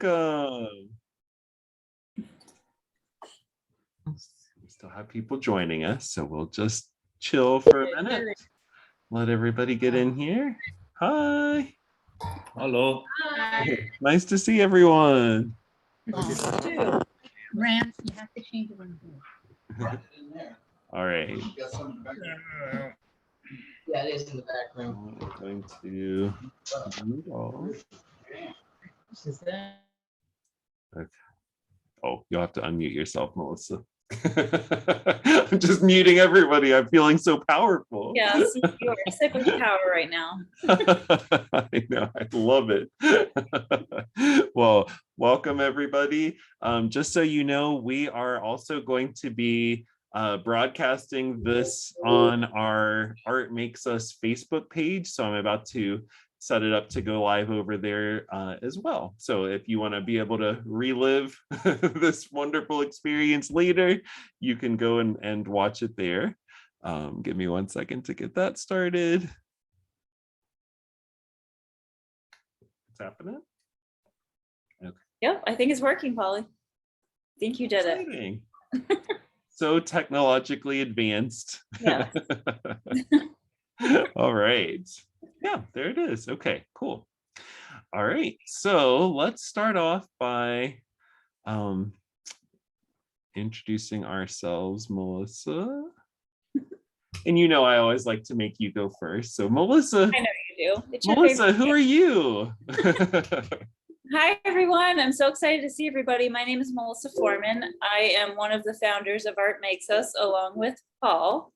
welcome. We still have people joining us, so we'll just chill for a minute. Let everybody get in here. Hi. Hello. Hi. Nice to see everyone. Rams, you have to change one. All right. Yeah, it is in the background. I'm going to mute all. Okay. Oh, you'll have to unmute yourself, Melissa. I'm just muting everybody. I'm feeling so powerful. Yes, you are sick with power right now. I know, I love it. Well, welcome everybody. Just so you know, we are also going to be broadcasting this on our Art Makes Us Facebook page. So I'm about to set it up to go live over there as well. So if you want to be able to relive this wonderful experience later, you can go and watch it there. Give me 1 second to get that started. What's happening? Okay. Yep, I think it's working, Polly. I think you did Exciting. So technologically advanced. Yeah. All right. Yeah, there it is. Okay, cool. All right, so let's start off by introducing ourselves, Melissa. And you know I always like to make you go first. So Melissa. I know you do. It's your Melissa, favorite who game. are you? Hi, everyone. I'm so excited to see everybody. My name is Melissa Forman. I am one of the founders of Art Makes Us, along with Paul.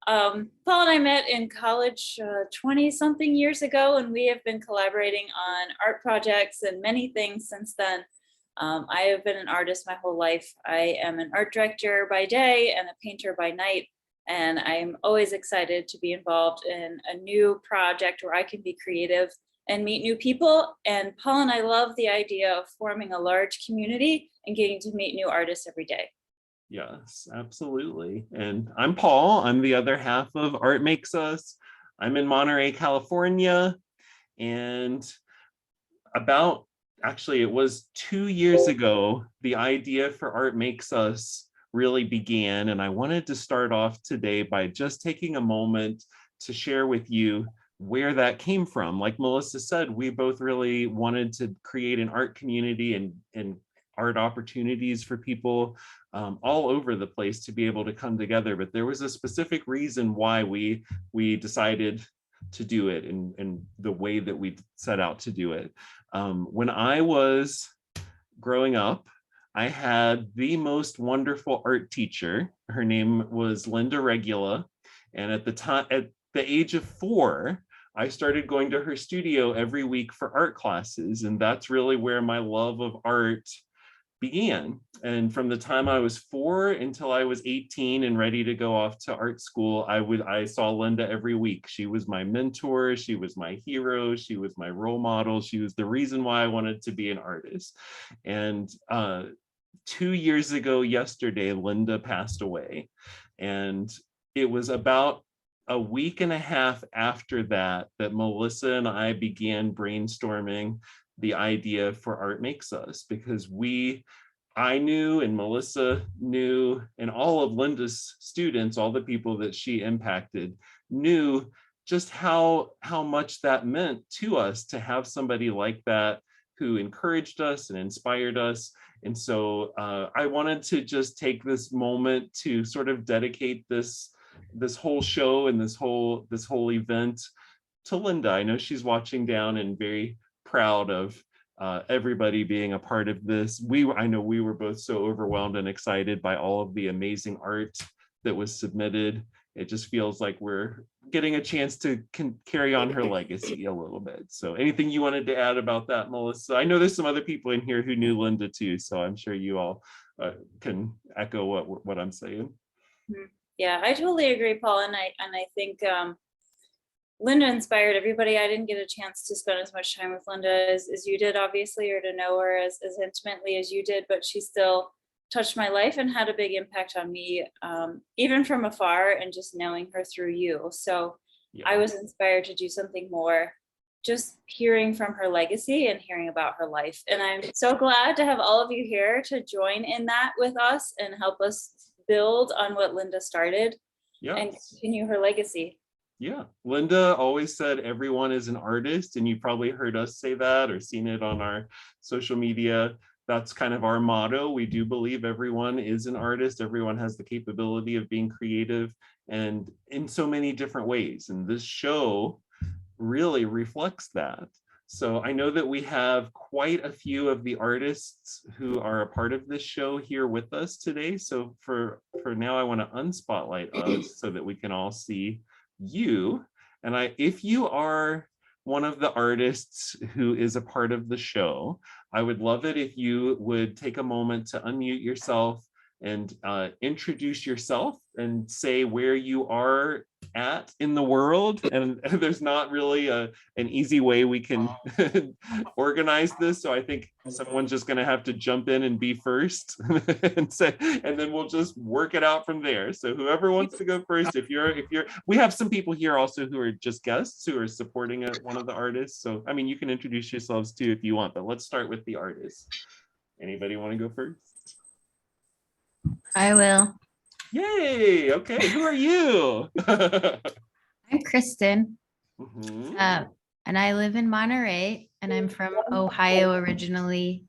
Paul and I met in college 20-something years ago, and we have been collaborating on art projects and many things since then. I have been an artist my whole life. I am an art director by day and a painter by night, and I am always excited to be involved in a new project where I can be creative and meet new people. And Paul and I love the idea of forming a large community and getting to meet new artists every day. Yes, absolutely. And I'm Paul. I'm the other half of Art Makes Us. I'm in Monterey, California. And actually, it was 2 years ago, the idea for Art Makes Us really began. And I wanted to start off today by just taking a moment to share with you where that came from. Like Melissa said, we both really wanted to create an art community and art opportunities for people all over the place to be able to come together. But there was a specific reason why we decided to do it and the way that we set out to do it. When I was growing up, I had the most wonderful art teacher. Her name was Linda Regula. And at the age of 4, I started going to her studio every week for art classes. And that's really where my love of art began. And from the time I was 4 until I was 18 and ready to go off to art school, I saw Linda every week. She was my mentor, she was my hero, she was my role model, she was the reason why I wanted to be an artist. And 2 years ago yesterday, Linda passed away. And it was about a week and a half after that Melissa and I began brainstorming the idea for Art Makes Us, because I knew and Melissa knew, and all of Linda's students, all the people that she impacted, knew just how much that meant to us to have somebody like that who encouraged us and inspired us. And so I wanted to just take this moment to sort of dedicate this whole show and this whole event to Linda. I know she's watching down and very proud of everybody being a part of this. I know we were both so overwhelmed and excited by all of the amazing art that was submitted. It just feels like we're getting a chance to carry on her legacy a little bit. So anything you wanted to add about that, Melissa? I know there's some other people in here who knew Linda too, so I'm sure you all can echo what I'm saying. Yeah, I totally agree, Paul. And I think Linda inspired everybody. I didn't get a chance to spend as much time with Linda as you did, obviously, or to know her as intimately as you did, but she still touched my life and had a big impact on me, even from afar, and just knowing her through you. So yeah. I was inspired to do something more just hearing from her legacy and hearing about her life. And I'm so glad to have all of you here to join in that with us and help us build on what Linda started and continue her legacy. Yeah, Linda always said everyone is an artist, and you probably heard us say that or seen it on our social media. That's kind of our motto. We do believe everyone is an artist. Everyone has the capability of being creative and in so many different ways. And this show really reflects that. So I know that we have quite a few of the artists who are a part of this show here with us today. So for now, I want to unspotlight us so that we can all see you. And if you are one of the artists who is a part of the show, I would love it if you would take a moment to unmute yourself and introduce yourself and say where you are at in the world. And there's not really an easy way we can organize this. So I think someone's just going to have to jump in and be first and then we'll just work it out from there. So whoever wants to go first, we have some people here also who are just guests who are supporting one of the artists. So, I mean, you can introduce yourselves too if you want, but let's start with the artist. Anybody want to go first? I will. Yay. Okay. Who are you? I'm Kristen, Mhm. and I live in Monterey, and I'm from Ohio originally,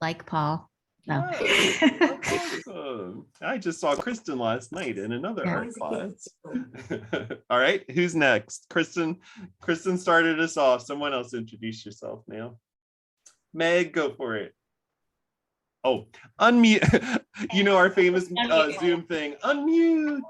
like Paul. No. That's awesome. I just saw Kristen last night in another art class. All right. Who's next? Kristen started us off. Someone else introduce yourself now. Meg, go for it. Oh, unmute. You know our famous Zoom thing. Unmute.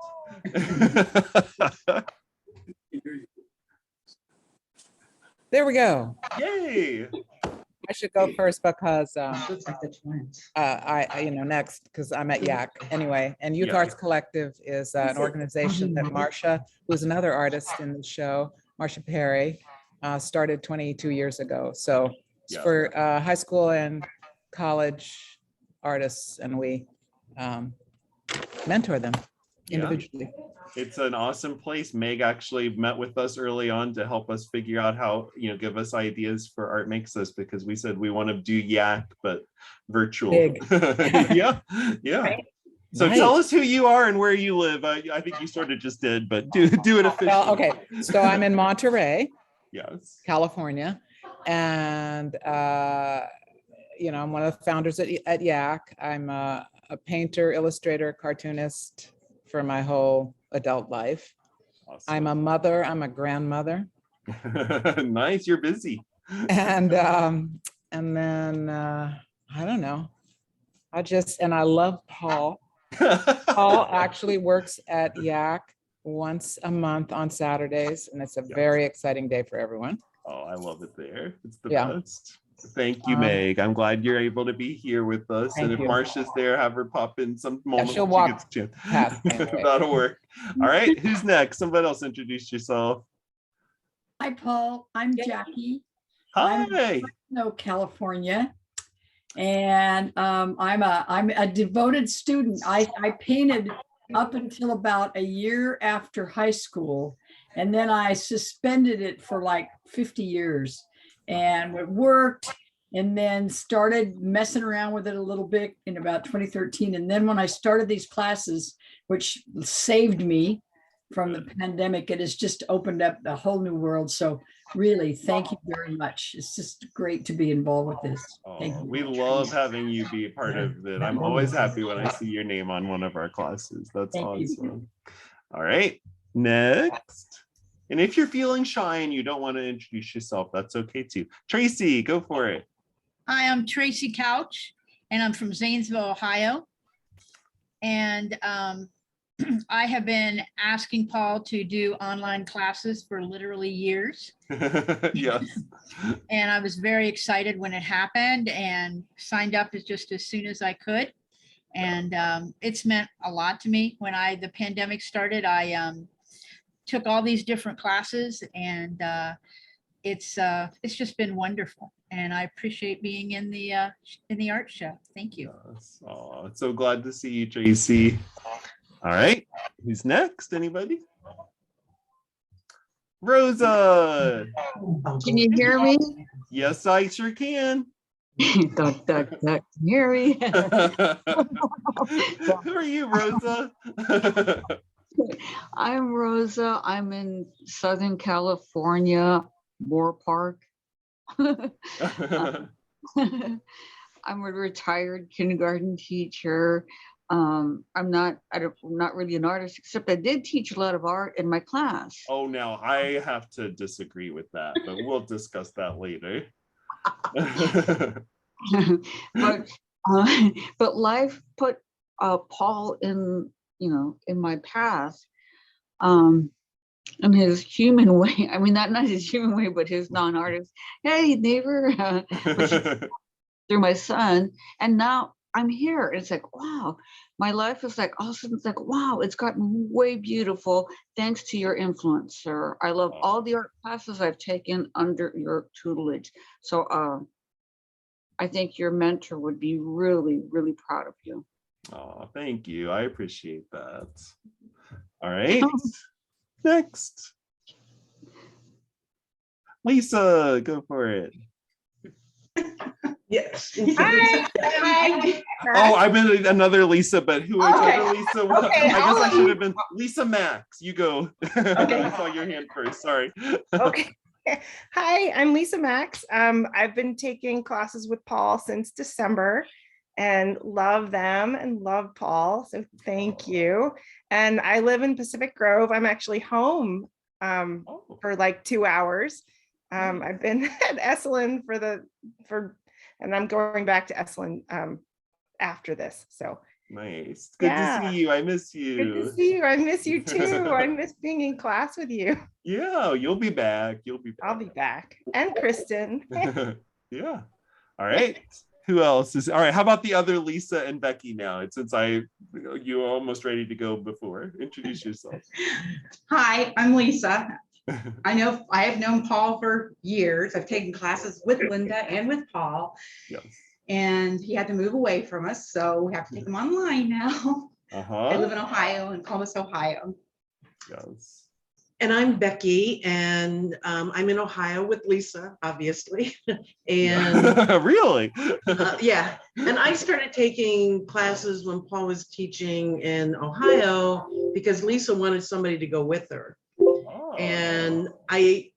There we go. Yay. I should go first because Looks like the twins. I next because I'm at YAC anyway. And Youth Yeah. Arts Collective is an organization that Marcia, who's another artist in the show, Marcia Perry, started 22 years ago. So it's Yeah. for high school and college artists, and we mentor them individually. It's an awesome place. Meg actually met with us early on to help us figure out how, give us ideas for Art Makes Us, because we said we want to do YAC, but virtual. Big. Yeah. Right. So Nice. tell us who you are and where you live. I think you sort of just did, but do it officially. Well, okay. So I'm in Monterey, Yes. California, and I'm one of the founders at YAC. I'm a painter, illustrator, cartoonist for my whole adult life. Awesome. I'm a mother. I'm a grandmother, Nice. You're busy. and then I don't know. I love Paul. Paul actually works at YAC once a month on Saturdays, and it's a very exciting day for everyone. Oh, I love it there. It's the Yeah. best. Thank you, Meg. I'm glad you're able to be here with us. And Thank if you. Marcia's there, have her pop in some moment. she'll when walk gets a chance. past me anyway. That'll work. All right, who's next? Somebody else introduce yourself. Hi, Paul. I'm Jackie. Hi. California. And I'm a devoted student. I painted up until about a year after high school. And then I suspended it for like 50 years. And it worked, and then started messing around with it a little bit in about 2013. And then when I started these classes, which saved me from the pandemic, it has just opened up a whole new world. So really, thank you very much. It's just great to be involved with this. Thank you. We love having you be a part of it. I'm always happy when I see your name on one of our classes. That's Thank you. awesome. All right, next. And if you're feeling shy and you don't want to introduce yourself, that's okay too. Tracy, go for it. Hi, I'm Tracy Couch, and I'm from Zanesville, Ohio. And I have been asking Paul to do online classes for literally years. Yes. And I was very excited when it happened and signed up as soon as I could. And it's meant a lot to me. When the pandemic started, I took all these different classes, and it's just been wonderful. And I appreciate being in the art show. Thank you. Yes. Oh, so glad to see you, Tracy. All right, who's next? Anybody? Rosa. Can you hear me? Yes, I sure can. Duck, duck, duck. Can you hear me? Who are you, Rosa? I'm Rosa. I'm in Southern California, Moore Park. I'm a retired kindergarten teacher. I'm not really an artist, except I did teach a lot of art in my class. Oh, now I have to disagree with that, but we'll discuss that later. But life put Paul in, in my path, in his human way. I mean, not his human way, but his non-artist. Hey, neighbor, through my son, and now I'm here. It's like, wow, my life is like, all of a sudden, it's like, wow, it's gotten way beautiful thanks to your influence, sir. I love all the art classes I've taken under your tutelage. So I think your mentor would be really, really proud of you. Oh, thank you. I appreciate that. All right. Next. Lisa, go for it. Yes. Hi. Oh, I've been another Lisa, but who whichever Lisa was. Okay, I guess I should have been Lisa Max. You go. Okay. I saw your hand first. Sorry. Okay. Hi, I'm Lisa Max. I've been taking classes with Paul since December and love them and love Paul. So thank you. And I live in Pacific Grove. I'm actually home for like 2 hours. I've been at Esalen and I'm going back to Esalen after this. So nice. Good to see you. I miss you. Good to see you. I miss you too. I miss being in class with you. Yeah, you'll be back. I'll be back. And Kristen. Yeah. All right. Who else is all right? How about the other Lisa and Becky now? Since you were almost ready to go before. Introduce yourself. Hi, I'm Lisa. I have known Paul for years. I've taken classes with Linda and with Paul. Yes. And he had to move away from us, so we have to take him online now. I live in Ohio, in Columbus, Ohio. Yes. And I'm Becky, and I'm in Ohio with Lisa, obviously. And really? yeah. And I started taking classes when Paul was teaching in Ohio because Lisa wanted somebody to go with her. And I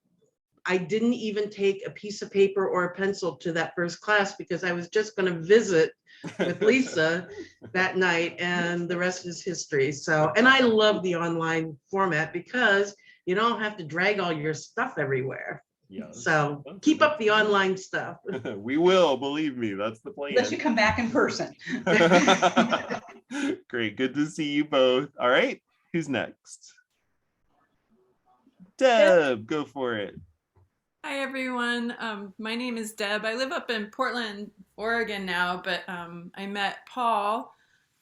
didn't even take a piece of paper or a pencil to that first class because I was just going to visit with Lisa that night, and the rest is history. So, and I love the online format because you don't have to drag all your stuff everywhere. Yes. So keep up the online stuff. We will, believe me, that's the plan. Unless you come back in person. Great, good to see you both. All right, who's next? Deb, go for it. Hi, everyone. My name is Deb. I live up in Portland, Oregon now, but I met Paul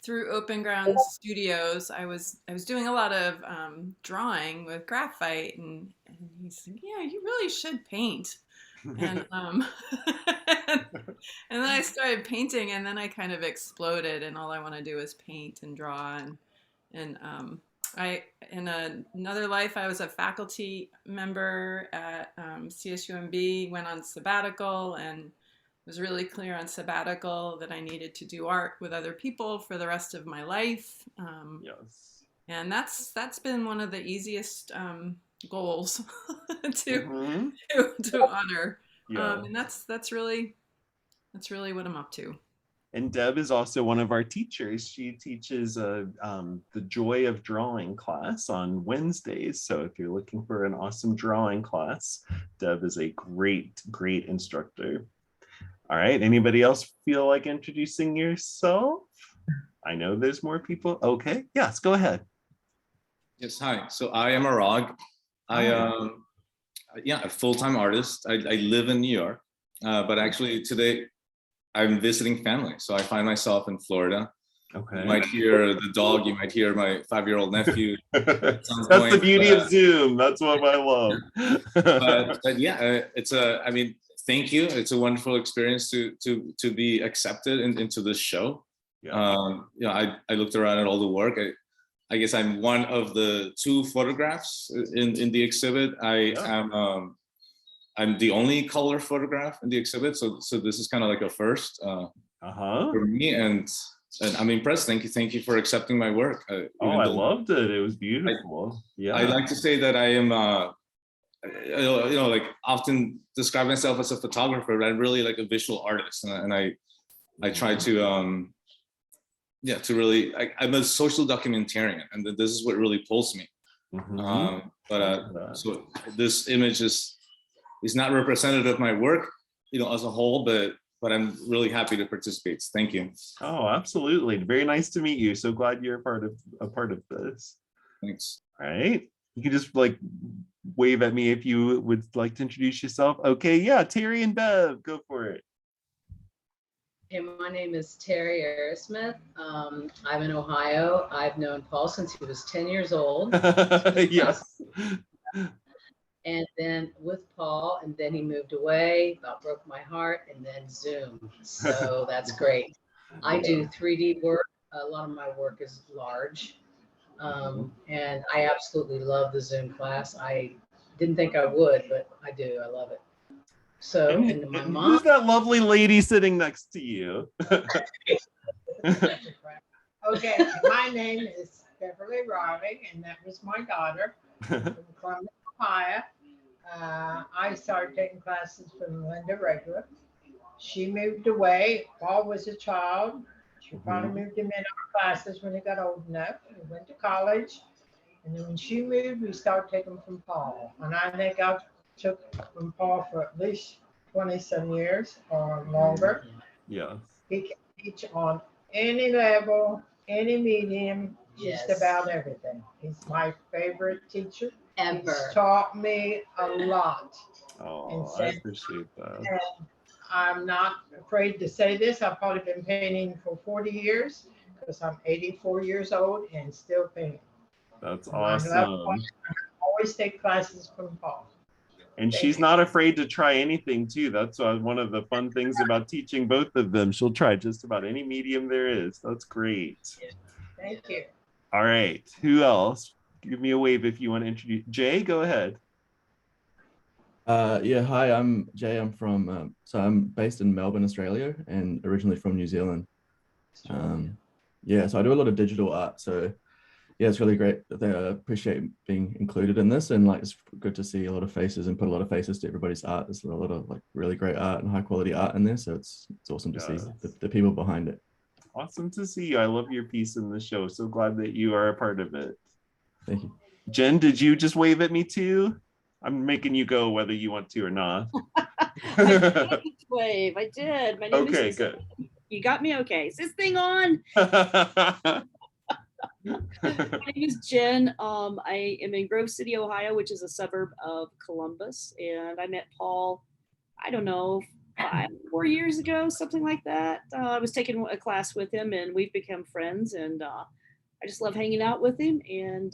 through Open Ground Studios. I was doing a lot of drawing with graphite, and he's like, yeah, you really should paint. And and then I started painting, and then I kind of exploded, and all I want to do is paint and draw. And in another life, I was a faculty member at CSUMB, went on sabbatical, and was really clear on sabbatical that I needed to do art with other people for the rest of my life. Yes. And that's been one of the easiest goals to honor. Yeah. And that's really what I'm up to. And Deb is also one of our teachers. She teaches the Joy of Drawing class on Wednesdays. So if you're looking for an awesome drawing class, Deb is a great, great instructor. All right, anybody else feel like introducing yourself? I know there's more people. Okay, yes, go ahead. Yes, hi. So I am Arag. I a full-time artist. I live in New York, but actually today I'm visiting family. So I find myself in Florida. Okay. You might hear the dog, you might hear my 5-year-old nephew. That's the beauty of Zoom. That's what I love. but yeah, thank you. It's a wonderful experience to be accepted into this show. Yeah. I looked around at all the work. I guess I'm one of the 2 photographs in the exhibit. I'm the only color photograph in the exhibit, so this is kind of like a first for me, and I'm impressed. Thank you for accepting my work. I loved it. It was beautiful. I like to say that I am, like often describe myself as a photographer, but I'm really like a visual artist, and I try to to really. I'm a social documentarian, and this is what really pulls me. So this image is not representative of my work, as a whole, but I'm really happy to participate. Thank you. Oh, absolutely. Very nice to meet you. So glad you're a part of this. Thanks. All right. You can just like wave at me if you would like to introduce yourself. Okay, yeah, Terry and Bev, go for it. Hey, my name is Terry Aerosmith. I'm in Ohio. I've known Paul since he was 10 years old. Yes. And then with Paul, and then he moved away, about broke my heart, and then Zoom. So that's great. I do 3D work. A lot of my work is large. And I absolutely love the Zoom class. I didn't think I would, but I do. I love it. So, and my mom. Who's that lovely lady sitting next to you? Okay, my name is Beverly Robbing, and that was my daughter from Columbus, Ohio. I started taking classes from Linda Regular. She moved away. Paul was a child. She finally moved him in our classes when he got old enough. He went to college. And then when she moved, we started taking from Paul. And I think I took from Paul for at least 20-some years or longer. Yeah. He can teach on any level, any medium, just about everything. He's my favorite teacher. Ever. He's taught me a lot. Oh, I appreciate that. And I'm not afraid to say this. I've probably been painting for 40 years because I'm 84 years old and still painting. That's And awesome. I always take classes from Paul. And she's not afraid to try anything too. That's one of the fun things about teaching both of them. She'll try just about any medium there is. That's great. Thank you. All right. Who else? Give me a wave if you want to introduce. Jay, go ahead. Yeah, hi, I'm Jay. I'm from, so I'm based in Melbourne, Australia, and originally from New Zealand. Yeah, so I do a lot of digital art. So yeah, it's really great. I appreciate being included in this, and like it's good to see a lot of faces and put a lot of faces to everybody's art. There's a lot of like really great art and high quality art in there. So it's awesome to see the people behind it. Awesome to see you. I love your piece in the show. So glad that you are a part of it. Thank you. Jen, did you just wave at me too? I'm making you go whether you want to or not. I did wave. I did. My name okay, is good. You got me okay. Is this thing on? My name is Jen. I am in Grove City, Ohio, which is a suburb of Columbus. And I met Paul, I don't know, 4 years ago, something like that. I was taking a class with him and we've become friends, and I just love hanging out with him. And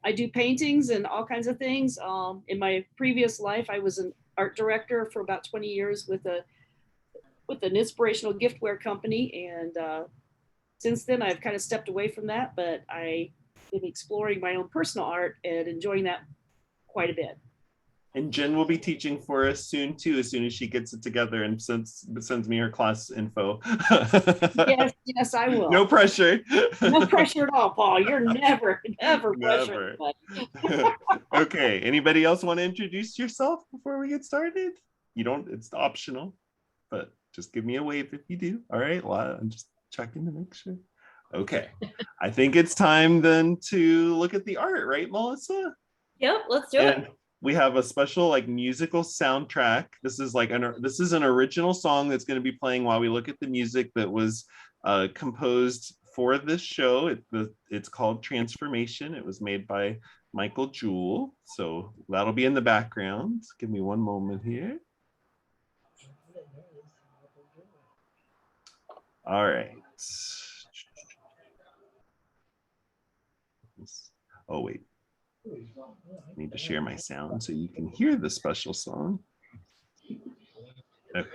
I do paintings and all kinds of things. In my previous life, I was an art director for about 20 years with an inspirational giftware company. And since then, I've kind of stepped away from that, but I've been exploring my own personal art and enjoying that quite a bit. And Jen will be teaching for us soon too, as soon as she gets it together and sends me her class info. Yes, I will. No pressure. No pressure at all, Paul. You're never pressured. Okay. Anybody else want to introduce yourself before we get started? You don't. It's optional, but just give me a wave if you do. All right. Well, I'm just checking to make sure. Okay. I think it's time then to look at the art, right, Melissa? Yep. Let's do it. We have a special like musical soundtrack. This is an original song that's going to be playing while we look at the music that was composed for this show. It's called Transformation. It was made by Michael Jewell. So that'll be in the background. Give me one moment here. All right. Oh, wait. I need to share my sound so you can hear the special song. Okay.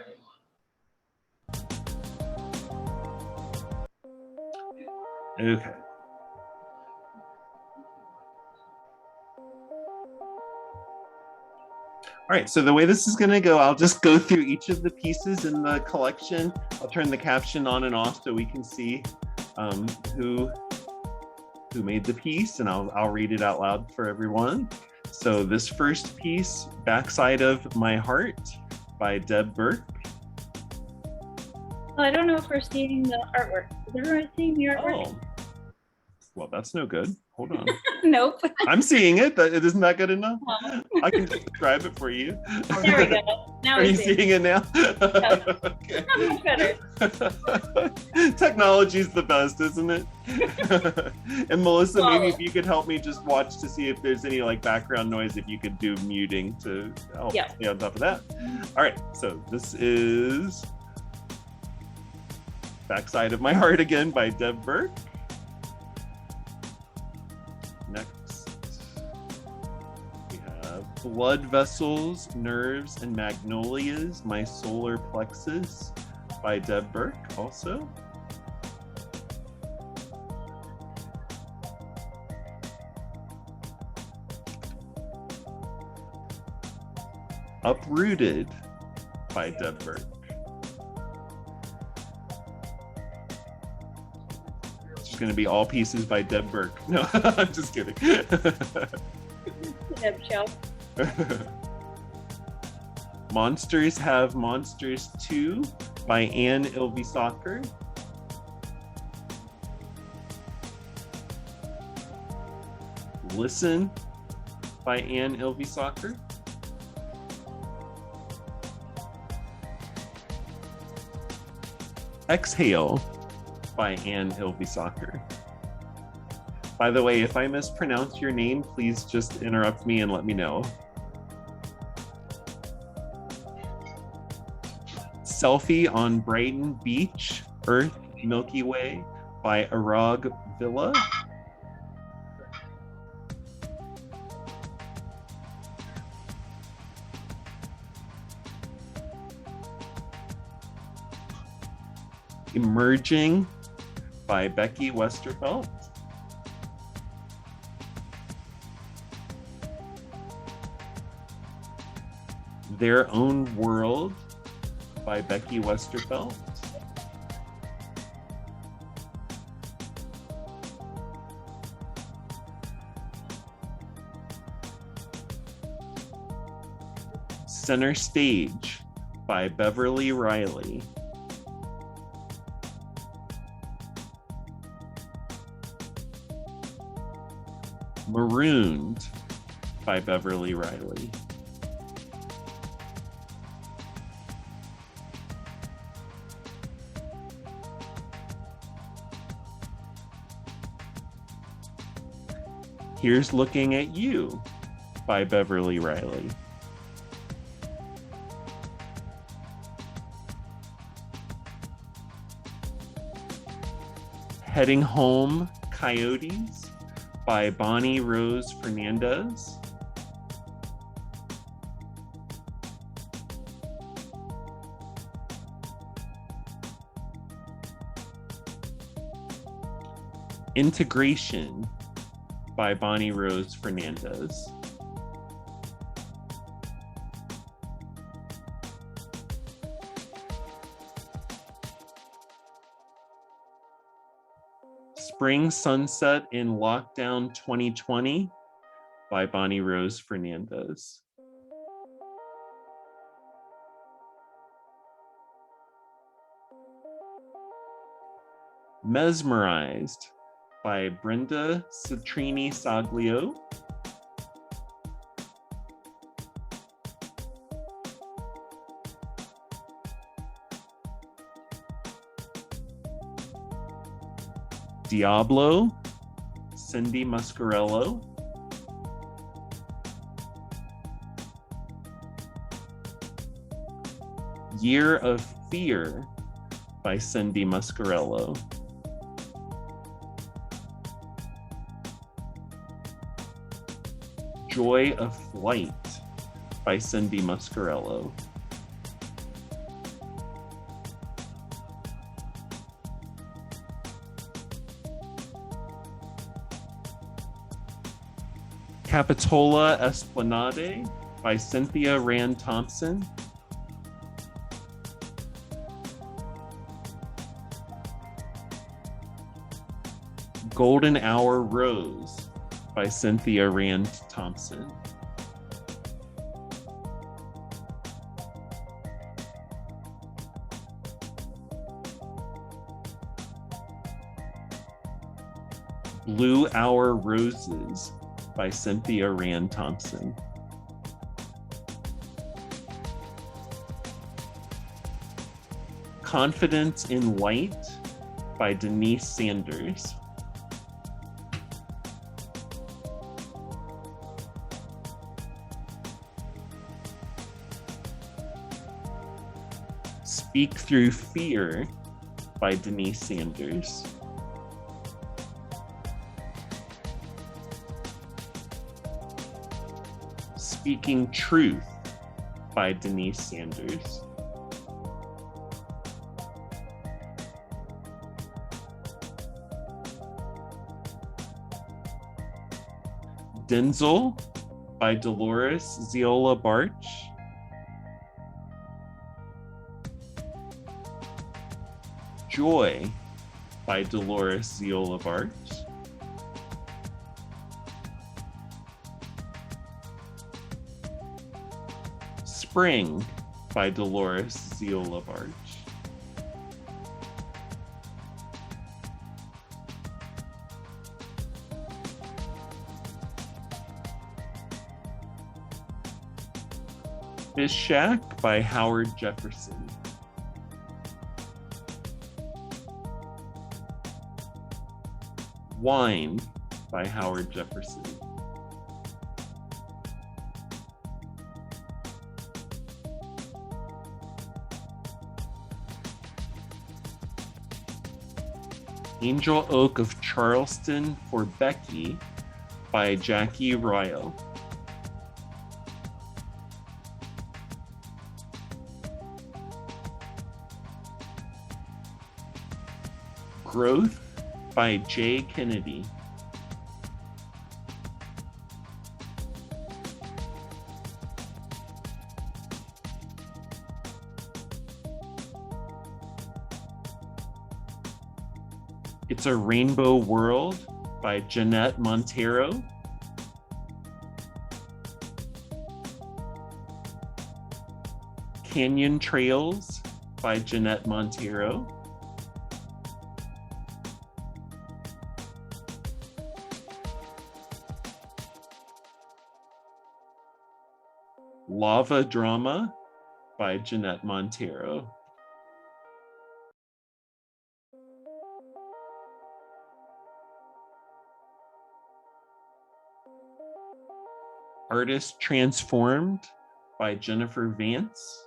Okay. right, so the way this is gonna go, I'll just go through each of the pieces in the collection. I'll turn the caption on and off so we can see who made the piece, and I'll read it out loud for everyone. So this first piece, Backside of My Heart by Deb Burke. Well, I don't know if we're seeing the artwork. Is everyone seeing the artwork? Oh, well, that's no good. Hold on. Nope. I'm seeing it. Isn't that good enough? I can describe it for you. There we go. Now Are we you see it. seeing it now? Okay. Much better. Technology's the best, isn't it? And Melissa, maybe if you could help me just watch to see if there's any like background noise, if you could do muting to help stay on top of that. All right, so this is Backside of My Heart again by Deb Burke. Next, we have Blood Vessels, Nerves, and Magnolias, My Solar Plexus by Deb Burke also. Uprooted by Deb Burke. Going to be all pieces by Deb Burke. No, I'm just kidding. Deb show. Monsters Have Monsters 2 by Anne Ilvisaker. Listen by Anne Ilvisaker. Exhale by Anne Ilvisaker. By the way, if I mispronounce your name, please just interrupt me and let me know. Selfie on Brighton Beach, Earth Milky Way by Arag Villa. Emerging by Becky Westerfelt. Their Own World by Becky Westerfelt. Center Stage by Beverly Riley. Marooned by Beverly Riley. Here's Looking at You by Beverly Riley. Heading Home, Coyotes by Bonnie Rose Fernandez. Integration by Bonnie Rose Fernandez. Spring Sunset in Lockdown 2020 by Bonnie Rose Fernandez. Mesmerized by Brenda Citrini Saglio. Diablo, Cindy Muscarello. Year of Fear by Cindy Muscarello. Joy of Flight by Cindy Muscarello. Capitola Esplanade by Cynthia Rand Thompson. Golden Hour Rose by Cynthia Rand Thompson. Blue Hour Roses by Cynthia Rand Thompson. Confidence in Light by Denise Sanders. Speak Through Fear by Denise Sanders. Speaking Truth by Denise Sanders. Denzel by Dolores Ziola Barch. Joy by Dolores Ziola Barch. Spring by Dolores Ziola Barch. Fish Shack by Howard Jefferson. Wine by Howard Jefferson. Angel Oak of Charleston for Becky by Jackie Royal. Growth by Jay Kennedy. It's a Rainbow World by Jeanette Montero. Canyon Trails by Jeanette Montero. Lava Drama by Jeanette Montero. Artist Transformed by Jennifer Vance.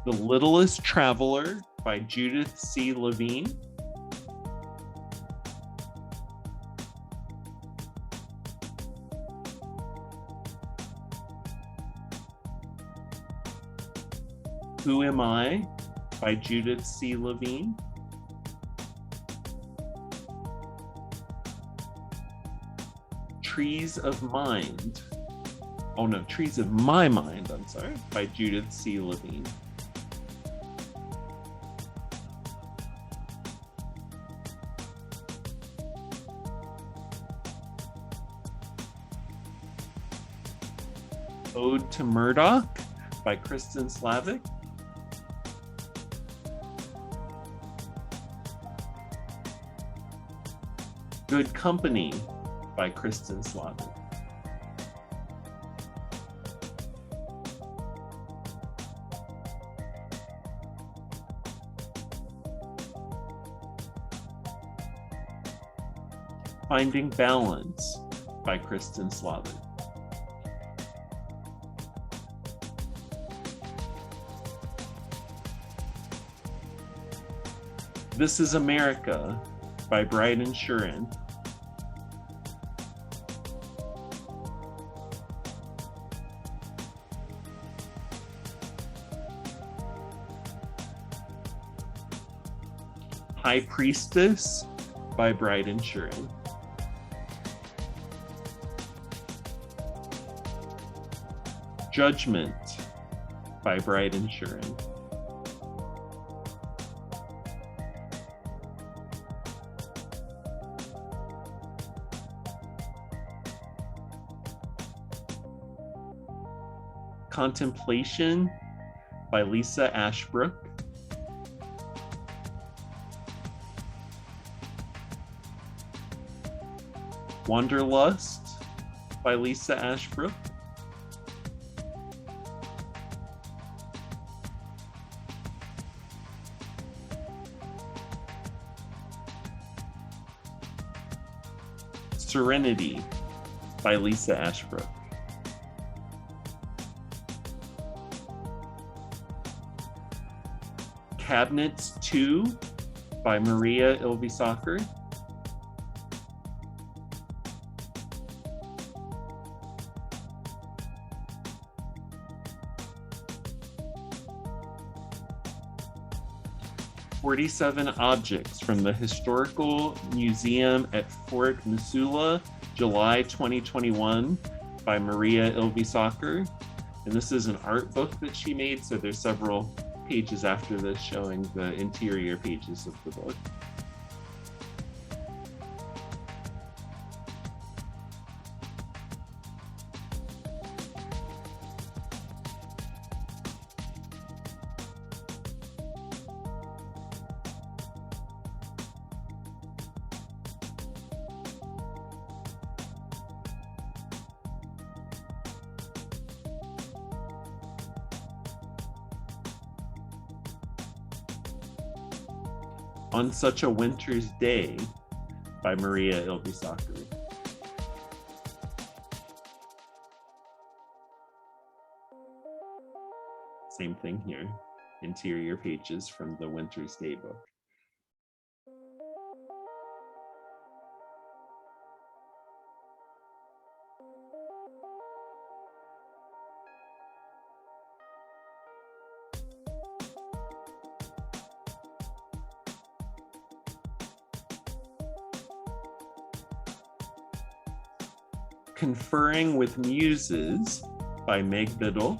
The Littlest Traveler by Judith C. Levine. Who Am I by Judith C. Levine. Trees of Mind. Oh no, Trees of My Mind, I'm sorry, by Judith C. Levine. Ode to Murdoch by Kristen Slavic. Good Company by Kristen Slavic. Finding Balance by Kristen Slavic. This Is America by Bryden Shurin. High Priestess by Bride and Shurin. Judgment by Bride and Shurin. Contemplation by Lisa Ashbrook. Wanderlust by Lisa Ashbrook. Serenity by Lisa Ashbrook. Cabinets 2 by Maria Ilvisaker. "47 Objects from the Historical Museum at Fort Missoula, July 2021 by Maria Ilvisaker." And this is an art book that she made, so there's several pages after this showing the interior pages of the book. On Such a Winter's Day by Maria Ilvisaker. Same thing here, interior pages from the Winter's Day book. Conferring with Muses by Meg Biddle.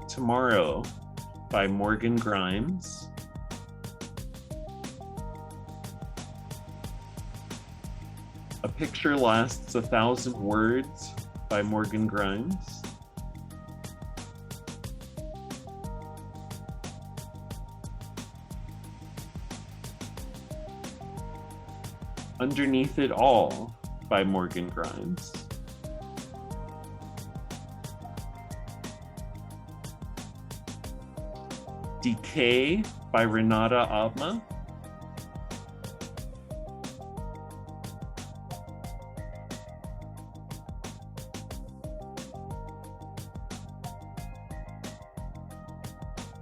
Tomorrow by Morgan Grimes. A Picture Lasts 1,000 Words by Morgan Grimes. Underneath It All by Morgan Grimes. Decay by Renata Abma.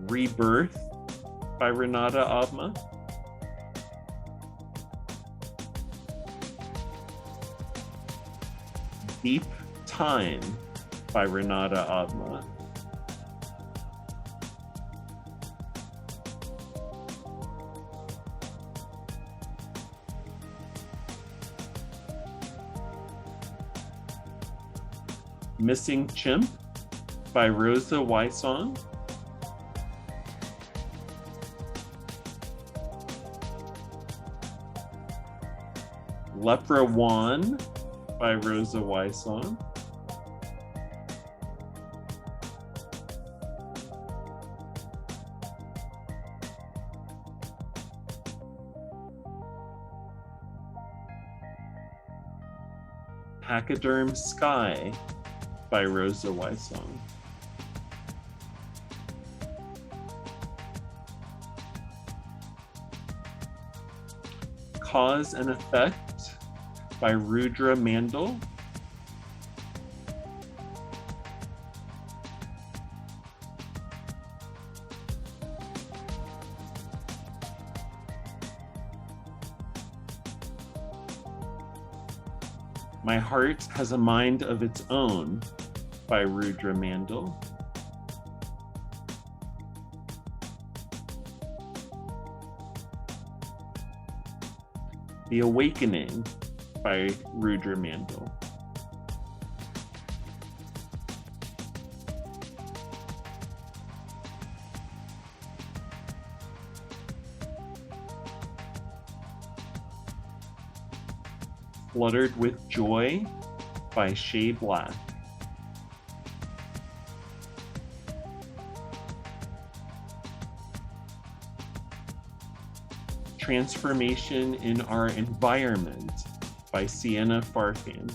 Rebirth by Renata Abma. Deep Time by Renata Abma. Missing Chimp by Rosa Wysong. Lepra One by Rosa Wysong. Pachyderm Sky by Rosa Wysong. Cause and Effect by Rudra Mandal. My Heart Has a Mind of Its Own by Rudra Mandal. The Awakening by Rudra Mandal. Fluttered with Joy by Shea Black. Transformation in Our Environment by Sienna Farfan.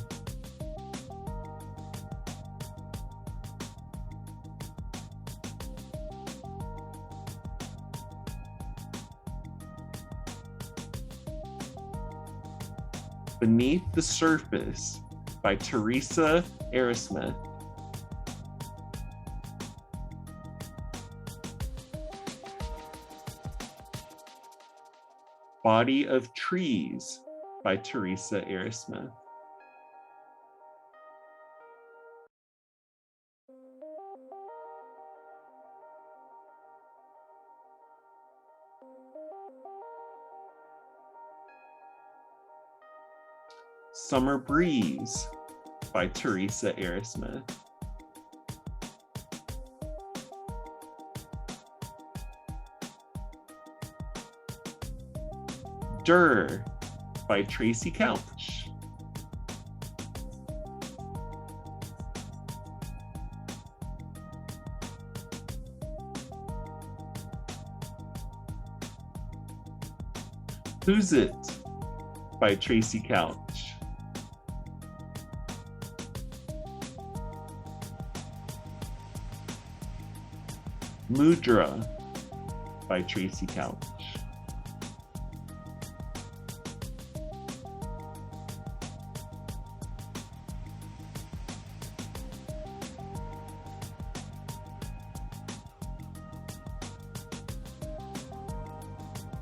Beneath the Surface by Teresa Arrowsmith. Body of Trees by Teresa Arrowsmith. Summer Breeze by Teresa Arrowsmith. Durr by Tracy Couch. Who's It by Tracy Couch. Mudra by Tracy Couch.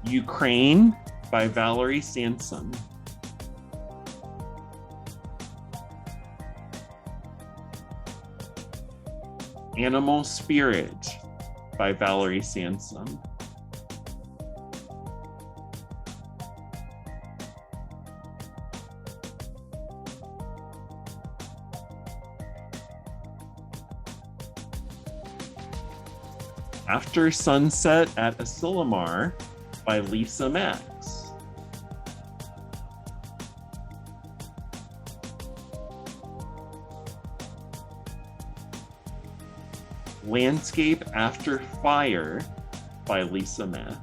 Ukraine by Valerie Sansom. Animal Spirit by Valerie Sansom. After Sunset at Asilomar by Lisa Max. Landscape After Fire by Lisa Max.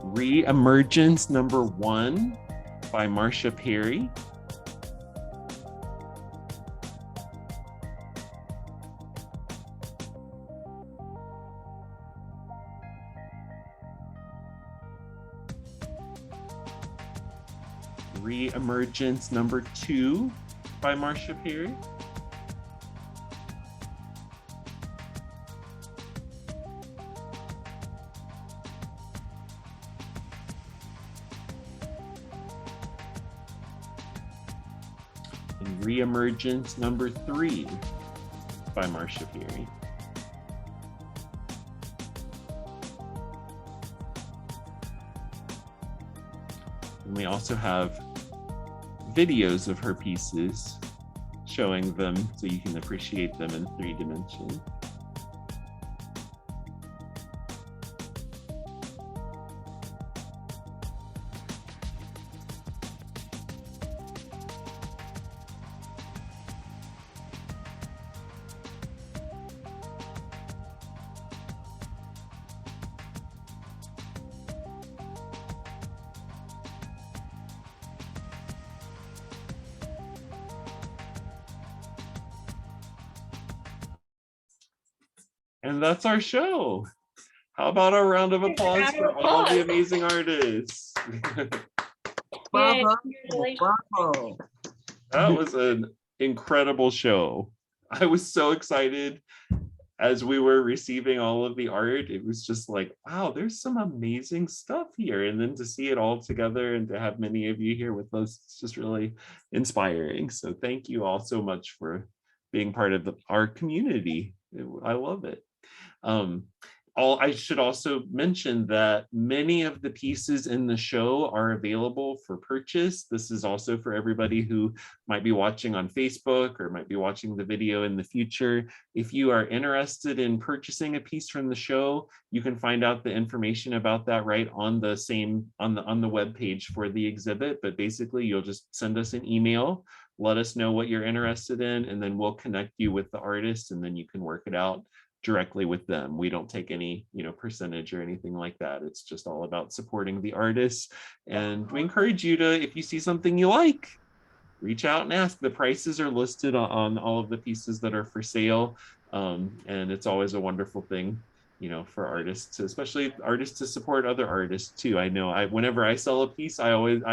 Re-Emergence #1 by Marcia Perry. Re-Emergence #2 by Marcia Perry. And Re-Emergence #3 by Marcia Perry. And we also have videos of her pieces showing them so you can appreciate them in 3 dimensions. And that's our show. How about a round of applause for all the amazing artists? Bravo. Bravo. That was an incredible show. I was so excited as we were receiving all of the art. It was just like, wow, there's some amazing stuff here. And then to see it all together and to have many of you here with us, it's just really inspiring. So thank you all so much for being part of our community. I love it. I should also mention that many of the pieces in the show are available for purchase. This is also for everybody who might be watching on Facebook or might be watching the video in the future. If you are interested in purchasing a piece from the show, you can find out the information about that right on the web page for the exhibit. But basically, you'll just send us an email, let us know what you're interested in, and then we'll connect you with the artist, and then you can work it out directly with them. We don't take any, percentage or anything like that. It's just all about supporting the artists. And we encourage you to, if you see something you like, reach out and ask. The prices are listed on all of the pieces that are for sale. And it's always a wonderful thing, for artists, especially artists, to support other artists too. I know whenever I sell a piece, I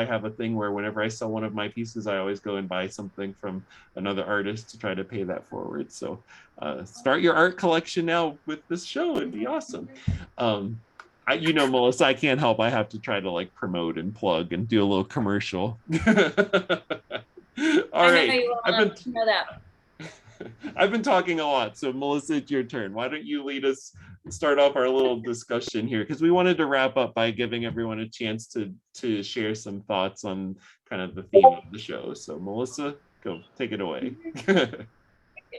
have a thing where whenever I sell one of my pieces, I always go and buy something from another artist to try to pay that forward. So start your art collection now with this show. It'd be awesome. Melissa, I can't help. I have to try to promote and plug and do a little commercial. All right. I've been talking a lot, so Melissa, it's your turn. Why don't you lead us, start off our little discussion here, because we wanted to wrap up by giving everyone a chance to share some thoughts on kind of the theme of the show. So Melissa, go take it away.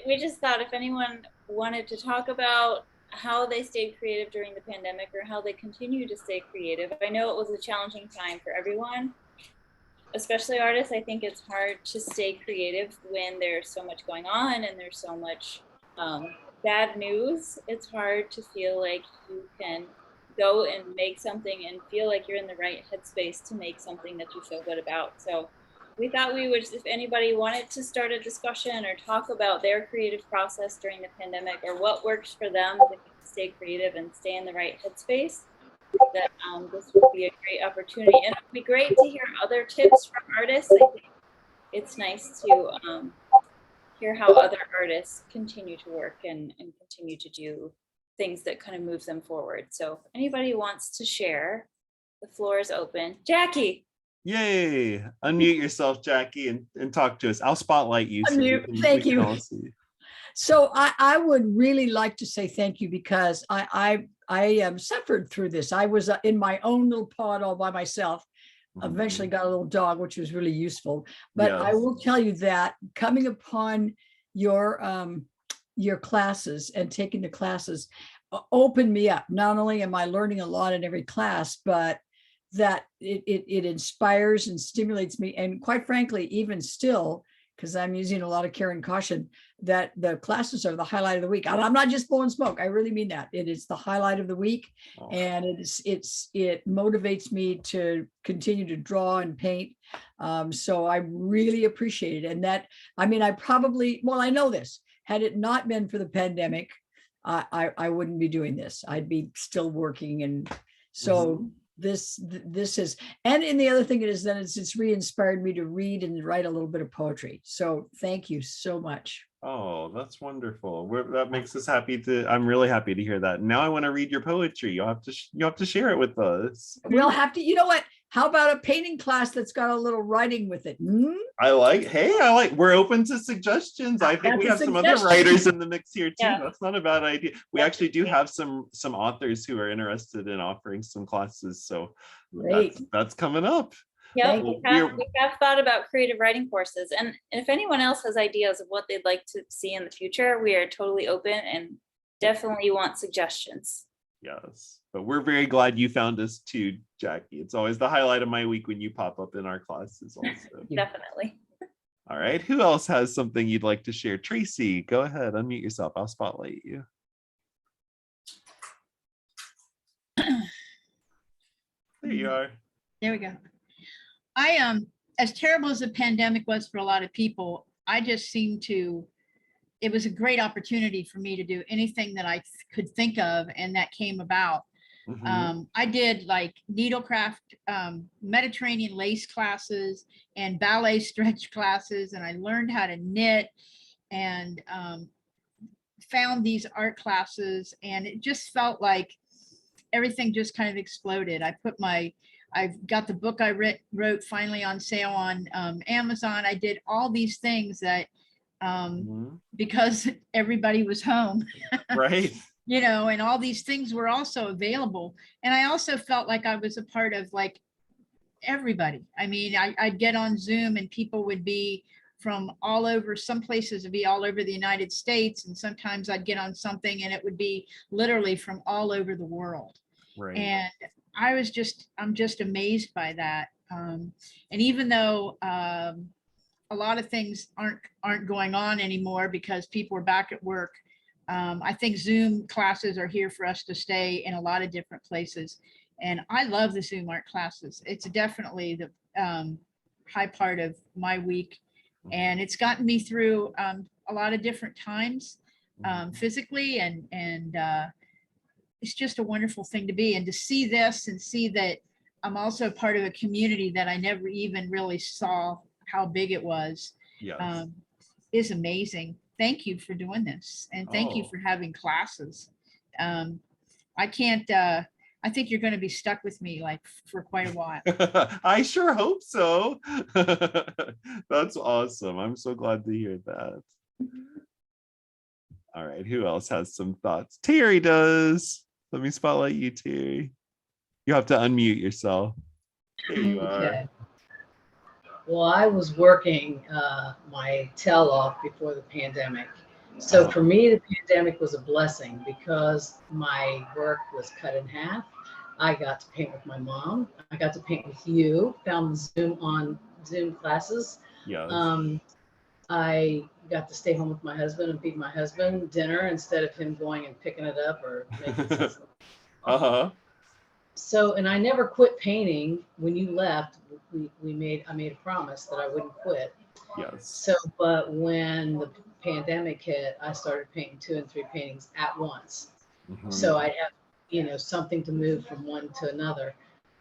We just thought if anyone wanted to talk about how they stayed creative during the pandemic or how they continue to stay creative. I know it was a challenging time for everyone, especially artists. I think it's hard to stay creative when there's so much going on and there's so much bad news. It's hard to feel like you can go and make something and feel like you're in the right headspace to make something that you feel good about. So we thought we would, if anybody wanted to start a discussion or talk about their creative process during the pandemic or what works for them to stay creative and stay in the right headspace, that this would be a great opportunity. And it would be great to hear other tips from artists. I think it's nice to hear how other artists continue to work and continue to do things that kind of move them forward. So if anybody wants to share, the floor is open. Jackie. Yay. Unmute yourself, Jackie, and talk to us. I'll spotlight you. Thank you. So I would really like to say thank you because I suffered through this. I was in my own little pod all by myself. Eventually got a little dog, which was really useful. But yes. I will tell you that coming upon your classes and taking the classes opened me up. Not only am I learning a lot in every class, but that it inspires and stimulates me. And quite frankly, even still, because I'm using a lot of care and caution, that the classes are the highlight of the week. I'm not just blowing smoke. I really mean that. It is the highlight of the week. Oh. And it motivates me to continue to draw and paint. So I really appreciate it. And that, I mean, I know this, had it not been for the pandemic, I wouldn't be doing this. I'd be still working. And so this is, and the other thing is that it's re-inspired me to read and write a little bit of poetry. So thank you so much. Oh, that's wonderful. That makes us happy I'm really happy to hear that. Now I want to read your poetry. You'll have to share it with us. We'll have to, you know what? How about a painting class that's got a little writing with it? We're open to suggestions. I think we have some other writers in the mix here too. Yeah. That's not a bad idea. We actually do have some authors who are interested in offering some classes. So that's coming up. Yeah, we have thought about creative writing courses. And if anyone else has ideas of what they'd like to see in the future, we are totally open and definitely want suggestions. Yes, but we're very glad you found us too, Jackie. It's always the highlight of my week when you pop up in our classes also. Definitely. All right, who else has something you'd like to share? Tracy, go ahead, unmute yourself. I'll spotlight you. There you are. There we go. As terrible as the pandemic was for a lot of people, it was a great opportunity for me to do anything that I could think of, and that came about. I did like needlecraft, Mediterranean lace classes and ballet stretch classes, and I learned how to knit. and found these art classes, and it just felt like everything just kind of exploded. I've got the book I wrote finally on sale on Amazon. I did all these things that because everybody was home. Right. You know, and all these things were also available. And I also felt like I was a part of like everybody. I mean, I'd get on Zoom and people would be from all over, some places would be all over the United States. And sometimes I'd get on something and it would be literally from all over the world. Right. And I'm just amazed by that. And even though a lot of things aren't going on anymore because people are back at work, I think Zoom classes are here for us to stay in a lot of different places. And I love the Zoom art classes. It's definitely the high part of my week. And it's gotten me through a lot of different times physically. And it's just a wonderful thing to be. And to see this and see that I'm also part of a community that I never even really saw how big it was, is amazing. Thank you for doing this. And thank you for having classes. I think you're going to be stuck with me like for quite a while. I sure hope so. That's awesome. I'm so glad to hear that. All right, who else has some thoughts? Terry does. Let me spotlight you, Terry. You have to unmute yourself. There you are. Well, I was working my tail off before the pandemic. So for me, the pandemic was a blessing because my work was cut in half. I got to paint with my mom. I got to paint with you, found Zoom classes. Yes. I got to stay home with my husband and feed my husband dinner instead of him going and picking it up or making something. So, and I never quit painting. When you left, I made a promise that I wouldn't quit. Yes. So, but when the pandemic hit, I started painting 2 and 3 paintings at once. So I'd have, something to move from one to another.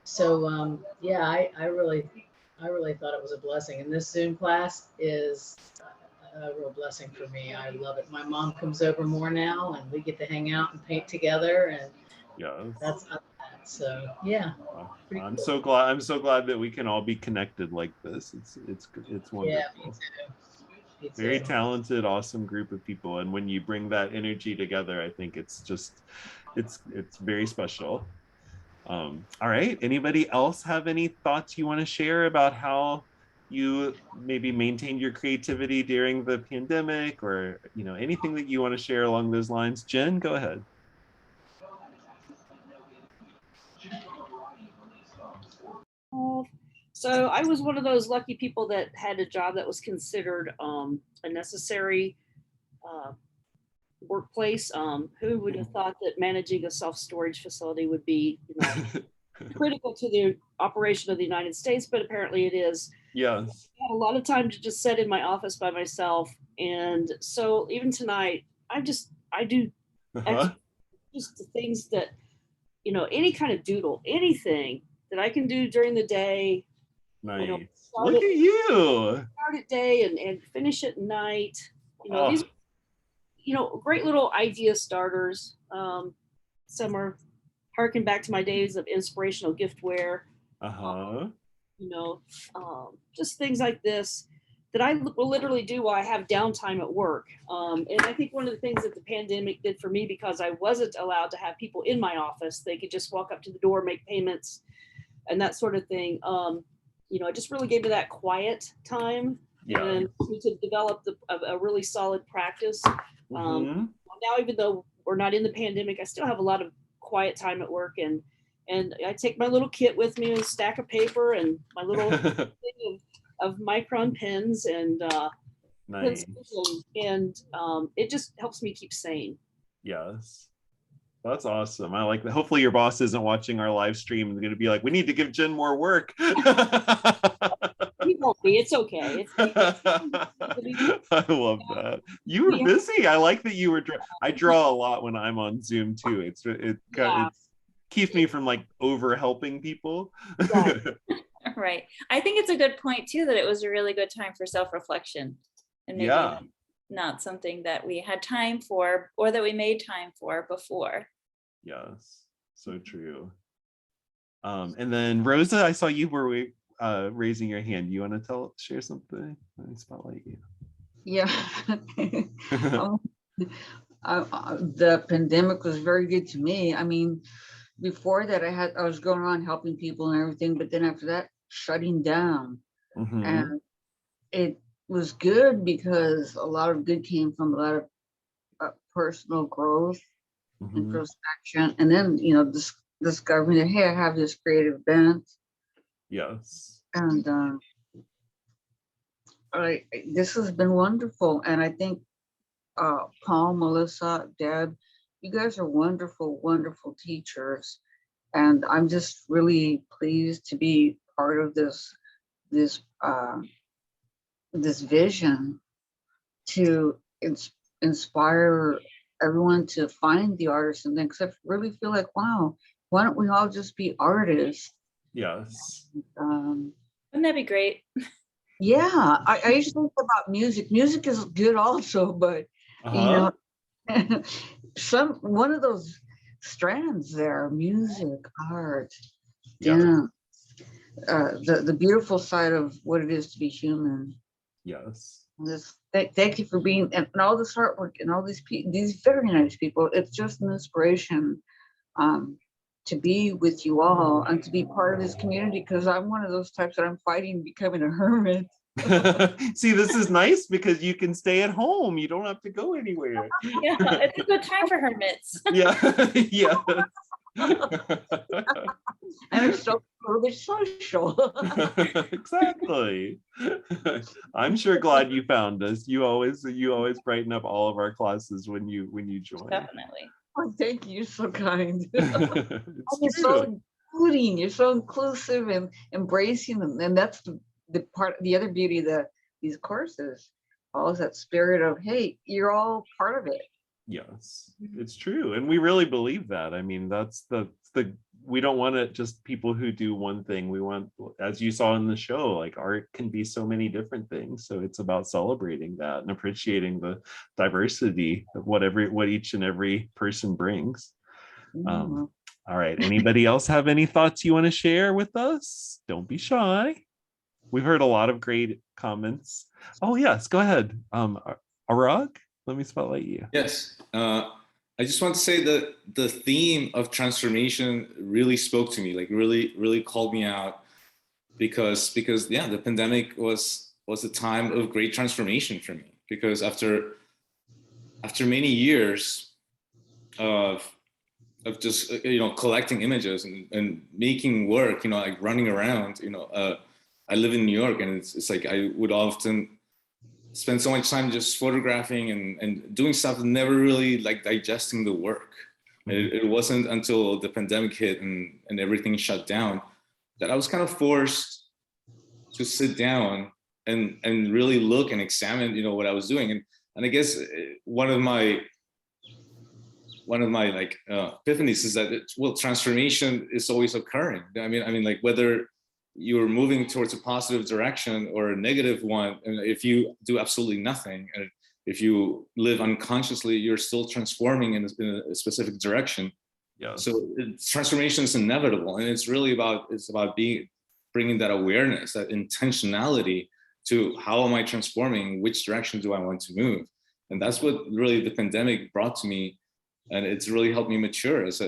So, yeah, I really thought it was a blessing. And this Zoom class is a real blessing for me. I love it. My mom comes over more now and we get to hang out and paint together, and that's so yeah. I'm so glad that we can all be connected like this. It's wonderful. Yeah, me too. Very talented, awesome group of people, and when you bring that energy together, I think it's very special. All right, anybody else have any thoughts you want to share about how you maybe maintained your creativity during the pandemic, or anything that you want to share along those lines? Jen, go ahead. So I was one of those lucky people that had a job that was considered a necessary workplace. Who would have thought that managing a self-storage facility would be critical to the operation of the United States, but apparently it is. Yes. I had a lot of time to just sit in my office by myself. And so even tonight, I do just the things that, any kind of doodle, anything that I can do during the day. Nice. Look at you. Start at day and finish at night. These, great little idea starters. Some are harken back to my days of inspirational giftware. Just things like this that I will literally do while I have downtime at work. And I think one of the things that the pandemic did for me, because I wasn't allowed to have people in my office, they could just walk up to the door, make payments, and that sort of thing. It just really gave me that quiet time and to develop a really solid practice. Now, even though we're not in the pandemic, I still have a lot of quiet time at work, and I take my little kit with me, a stack of paper and my little thing of micron pens and nice. And it just helps me keep sane. Yes. That's awesome. I like that. Hopefully your boss isn't watching our live stream and going to be like, we need to give Jen more work. He won't be. It's okay. I love that. You were busy. I like that you were. I draw a lot when I'm on Zoom too. It keeps me from like over helping people. Right. I think it's a good point too that it was a really good time for self-reflection and maybe not something that we had time for or that we made time for before. Yes, so true. And then Rosa, I saw you were raising your hand. You want to share something? Let me spotlight you. Yeah. The pandemic was very good to me. I mean, before that, I was going around helping people and everything, but then after that, shutting down. And it was good because a lot of good came from a lot of personal growth, introspection, and then, you know, discovering that, hey, I have this creative bent. Yes. And this has been wonderful. And I think Paul, Melissa, Deb, you guys are wonderful, wonderful teachers. And I'm just really pleased to be part of this vision to inspire everyone to find the artists and things. I really feel like, wow, why don't we all just be artists? Yes. Wouldn't that be great? Yeah, I used to think about music. Music is good also, but you know, one of those strands there, music, art, dance, the beautiful side of what it is to be human. Yes. Thank you for being, and all this artwork and all these very nice people. It's just an inspiration to be with you all and to be part of this community, because I'm one of those types that I'm fighting becoming a hermit. See, this is nice because you can stay at home. You don't have to go anywhere. Yeah, it's a good time for hermits. Yeah, yeah. And it's so social. Exactly. I'm sure glad you found us. You always brighten up all of our classes when you join. Definitely. Oh, thank you. You're so kind. It's You're true. so including. You're so inclusive and embracing them, and that's the other beauty of these courses. All is that spirit of, hey, you're all part of it. Yes, it's true, and we really believe that. I mean, that's the we don't want it just people who do one thing. We want, as you saw in the show, like art can be so many different things. So it's about celebrating that and appreciating the diversity of what each and every person brings. All right. Anybody else have any thoughts you want to share with us? Don't be shy. We've heard a lot of great comments. Oh yes, go ahead. Arag, let me spotlight you. Yes. I just want to say that the theme of transformation really spoke to me, like really called me out, because yeah, the pandemic was a time of great transformation for me, because after many years of just collecting images and making work, like running around, I live in New York, and it's like I would often spend so much time just photographing and doing stuff and never really like digesting the work. It wasn't until the pandemic hit and everything shut down that I was kind of forced to sit down and really look and examine, what I was doing. And I guess one of my like epiphanies is that transformation is always occurring. I mean, like whether you're moving towards a positive direction or a negative one, and if you do absolutely nothing, and if you live unconsciously, you're still transforming in a specific direction. Yeah. So transformation is inevitable, and it's about bringing that awareness, that intentionality to how am I transforming, which direction do I want to move, and that's what really the pandemic brought to me, and it's really helped me mature as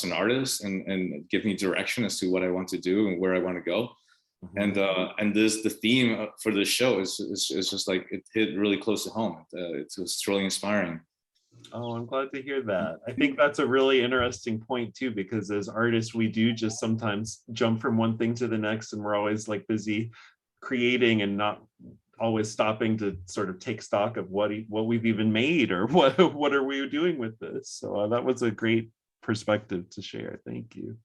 an artist and give me direction as to what I want to do and where I want to go. And the theme for this show is just like, it hit really close to home. It was truly inspiring. Oh, I'm glad to hear that. I think that's a really interesting point too, because as artists, we do just sometimes jump from one thing to the next, and we're always like busy creating and not always stopping to sort of take stock of what we've even made, or what are we doing with this. So that was a great perspective to share. Thank you.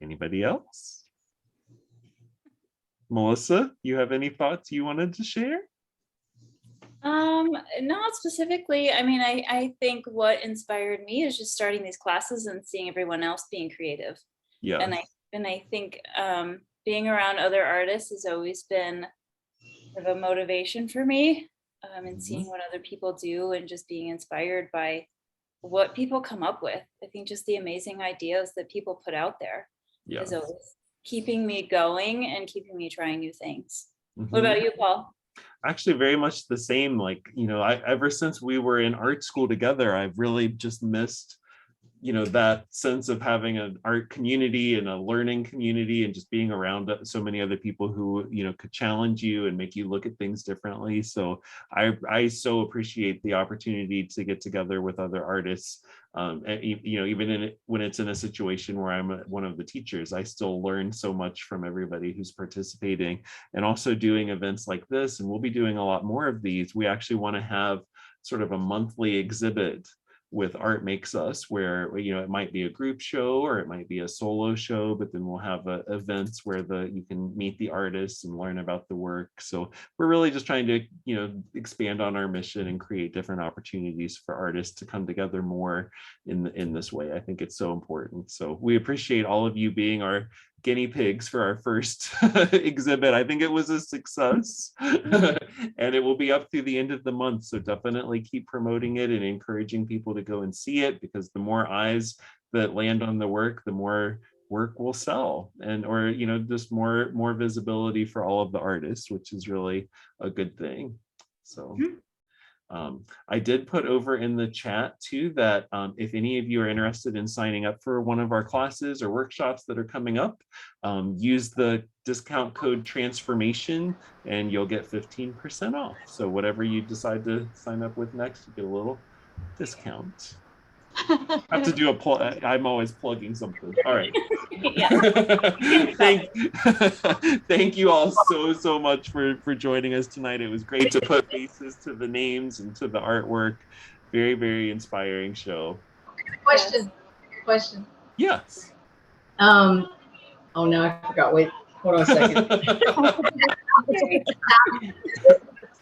Anybody else? Melissa, you have any thoughts you wanted to share? Not specifically. I mean, I think what inspired me is just starting these classes and seeing everyone else being creative. Yeah. And I think being around other artists has always been sort of a motivation for me, and seeing what other people do and just being inspired by what people come up with. I think just the amazing ideas that people put out there is always keeping me going and keeping me trying new things. What about you, Paul? Actually, very much the same. Like, ever since we were in art school together, I've really just missed that sense of having an art community and a learning community, and just being around so many other people who could challenge you and make you look at things differently. So I so appreciate the opportunity to get together with other artists. Even when it's in a situation where I'm one of the teachers, I still learn so much from everybody who's participating, and also doing events like this. And we'll be doing a lot more of these. We actually want to have sort of a monthly exhibit with Art Makes Us, where it might be a group show or it might be a solo show, but then we'll have events where you can meet the artists and learn about the work. So we're really just trying to expand on our mission and create different opportunities for artists to come together more in this way. I think it's so important. So we appreciate all of you being our guinea pigs for our first exhibit. I think it was a success and it will be up through the end of the month. So definitely keep promoting it and encouraging people to go and see it, because the more eyes that land on the work, the more work will sell, or just more visibility for all of the artists, which is really a good thing. So I did put over in the chat too that if any of you are interested in signing up for one of our classes or workshops that are coming up, use the discount code transformation and you'll get 15% off. So whatever you decide to sign up with next, you get a little discount. I have to do a plug. I'm always plugging something. All right. Thank you all so much for joining us tonight. It was great to put faces to the names and to the artwork. Very, very inspiring show. Question. Yes. Oh no, I forgot. Wait, hold on a second.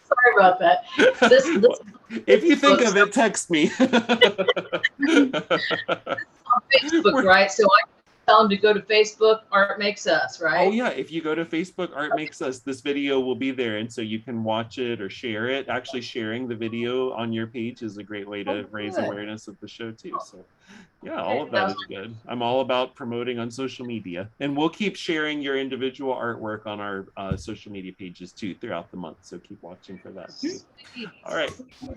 Sorry about that. This if you think of it, text me. On Facebook, right? So I tell them to go to Facebook, Art Makes Us, right? Oh yeah, if you go to Facebook, Art Makes Us, this video will be there, and so you can watch it or share it. Actually, sharing the video on your page is a great way to raise awareness of the show too. So yeah, all of that is good. I'm all about promoting on social media, and we'll keep sharing your individual artwork on our social media pages too throughout the month. So keep watching for that too. All right,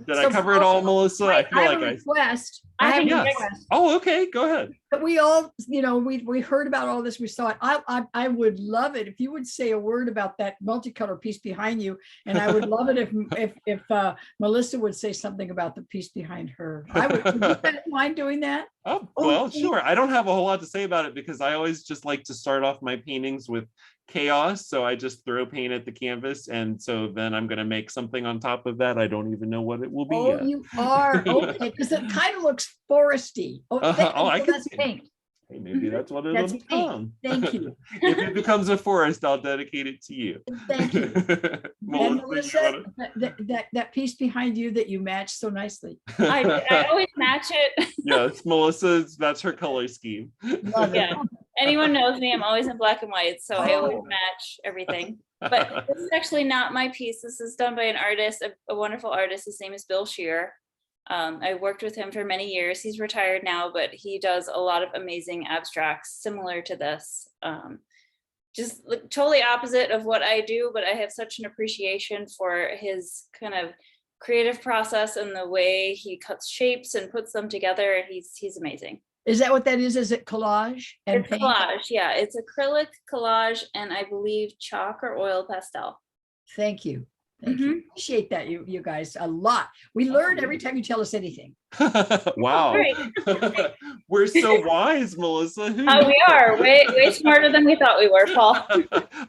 did I cover it all, Melissa? I feel like I request. I have a yes. request. Oh, okay, go ahead. But we all, we heard about all this. We saw it. I would love it if you would say a word about that multicolor piece behind you, and I would love it if Melissa would say something about the piece behind her. Would you mind doing that? Oh, well, sure. I don't have a whole lot to say about it because I always just like to start off my paintings with chaos. So I just throw paint at the canvas, and so then I'm going to make something on top of that. I don't even know what it will be yet. You are okay, because it kind of looks foresty. I can see paint. Hey, maybe that's what it'll become. Thank you. If it becomes a forest, I'll dedicate it to you. Thank you. Melissa, that piece behind you that you match so nicely. I always match it. Yeah, it's Melissa's. That's her color scheme. Yeah. Anyone knows me, I'm always in black and white, so I always match everything. But this is actually not my piece. This is done by an artist, a wonderful artist. His name is Bill Shear. I worked with him for many years. He's retired now, but he does a lot of amazing abstracts similar to this. Just totally opposite of what I do, but I have such an appreciation for his kind of creative process and the way he cuts shapes and puts them together. He's amazing. Is that what that is? Is it collage? It's collage, yeah. It's acrylic, collage, and I believe chalk or oil pastel. Thank you. Thank you. Appreciate that, you guys, a lot. We learn every time you tell us anything. Wow. We're so wise, Melissa. We are way smarter than we thought we were, Paul.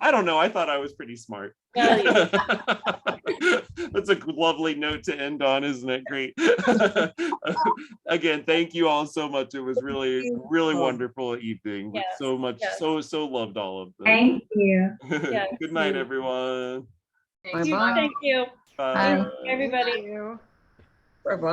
I don't know. I thought I was pretty smart. Well, yeah. That's a lovely note to end on, isn't it? Great. Again, thank you all so much. It was really wonderful evening. Yes, So much, yes. so loved all of this. Thank you. Yeah. Good night, everyone. Thank you. Bye. Everybody. Thank you. Bye-bye.